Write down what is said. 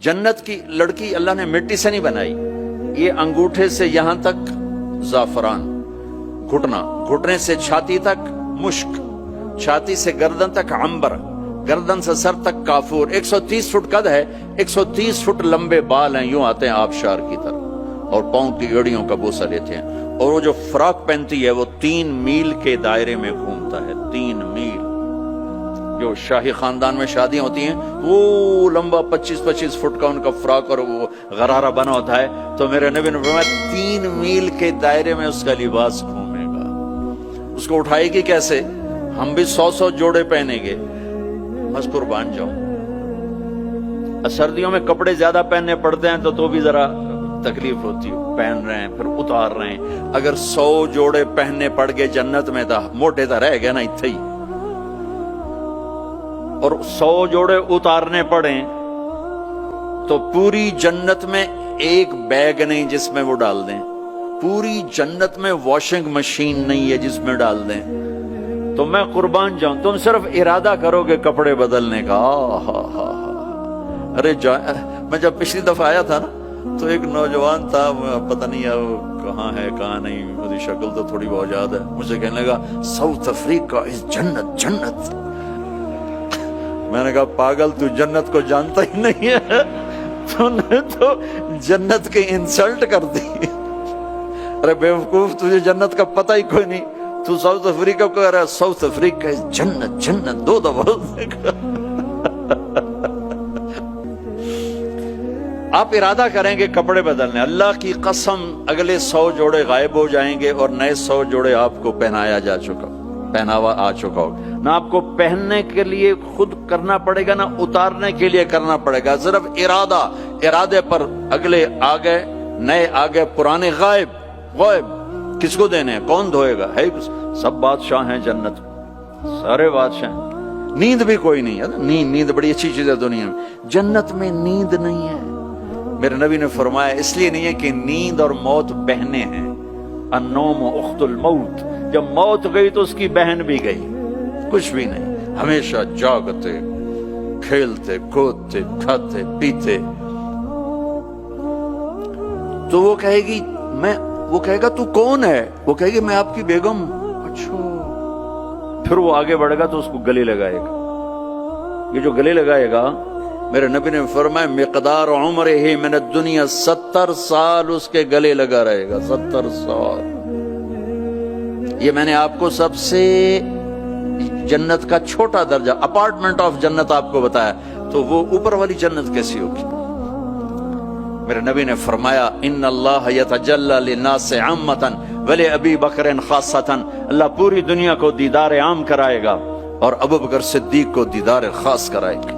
جنت کی لڑکی اللہ نے مٹی سے نہیں بنائی، یہ انگوٹھے سے یہاں تک زعفران، گھٹنے سے چھاتی تک مشک، چھاتی سے گردن تک عنبر، گردن سے سر تک کافور، 130 فٹ قد ہے، 130 فٹ لمبے بال ہیں، یوں آتے ہیں آبشار کی طرح، اور پاؤں کی ایڑیوں کا بوسہ لیتے ہیں، اور وہ جو فراق پہنتی ہے وہ 3 میل کے دائرے میں گھومتا ہے، 3 میل۔ جو شاہی خاندان میں شادیاں ہوتی ہیں وہ لمبا 25-25 فٹ کا ان کا فراق اور وہ غرارہ بنا ہوتا ہے، تو میرے نبی نے فرمایا 3 میل کے دائرے میں اس کا لباس گھومے گا۔ اس کو اٹھائے گی کیسے؟ ہم بھی 100 جوڑے پہنیں گے، بس قربان جاؤں۔ سردیوں میں کپڑے زیادہ پہننے پڑتے ہیں تو بھی ذرا تکلیف ہوتی ہے، پہن رہے ہیں پھر اتار رہے ہیں۔ اگر 100 جوڑے پہننے پڑ گئے جنت میں تو موٹے تو رہ گئے نا اتھے ہی، اور 100 جوڑے اتارنے پڑیں تو پوری جنت میں ایک بیگ نہیں جس میں وہ ڈال دیں، پوری جنت میں واشنگ مشین نہیں ہے جس میں ڈال دیں۔ تو میں قربان جاؤں، تم صرف ارادہ کرو گے کپڑے بدلنے کا۔ ارے میں جب پچھلی دفعہ آیا تھا نا تو ایک نوجوان تھا، پتہ نہیں وہ کہاں ہے کہاں نہیں، مجھے شکل تو تھوڑی بہت یاد ہے، مجھے کہنے لگا ساؤتھ افریقہ از جنت جنت۔ میں نے کہا پاگل تو جنت کو جانتا ہی نہیں ہے، تو نے تو جنت کی انسلٹ کر دی۔ ارے بیوقوف، تجھے جنت کا پتہ ہی کوئی نہیں، تو ساؤتھ افریقہ کو کہہ رہا ہے ساؤتھ افریقہ از جنت جنت 2 دفعہ۔ آپ ارادہ کریں گے کپڑے بدلنے، اللہ کی قسم اگلے 100 جوڑے غائب ہو جائیں گے اور نئے 100 جوڑے آپ کو پہناوا آ چکا ہوگا۔ نہ آپ کو پہننے کے لیے خود کرنا پڑے گا، نہ اتارنے کے لیے کرنا پڑے گا، صرف ارادے پر اگلے آگے، نئے آگے، پرانے غائب۔ کس کو دینے ہیں؟ کون دھوئے گا؟ ہے سب بادشاہ ہیں جنت، سارے بادشاہ ہیں۔ نیند بھی کوئی نہیں ہے، نیند بڑی اچھی چیز ہے دنیا میں، جنت میں نیند نہیں ہے۔ میرے نبی نے فرمایا اس لیے نہیں ہے کہ نیند اور موت بہنیں ہیں، النوم اخت الموت، جب موت گئی تو اس کی بہن بھی گئی، کچھ بھی نہیں، ہمیشہ جاگتے، کھیلتے، کودتے، کھاتے، پیتے۔ تو وہ کہے گی وہ کہے گا تو کون ہے؟ وہ کہے گی میں آپ کی بیگم۔ اچھا، پھر وہ آگے بڑھے گا تو اس کو گلے لگائے گا۔ یہ جو گلے لگائے گا، میرے نبی نے فرمایا مقدار عمرہ من الدنیا 70 سال اس کے گلے لگا رہے گا، 70 سال۔ یہ میں نے آپ کو سب سے جنت کا چھوٹا درجہ، اپارٹمنٹ آف جنت آپ کو بتایا، تو وہ اوپر والی جنت کیسی ہوگی؟ میرے نبی نے فرمایا ان اللہ یتجلی للناس عامۃ ولابی بکر خاصۃ، اللہ پوری دنیا کو دیدار عام کرائے گا اور ابو بکر صدیق کو دیدار خاص کرائے گا۔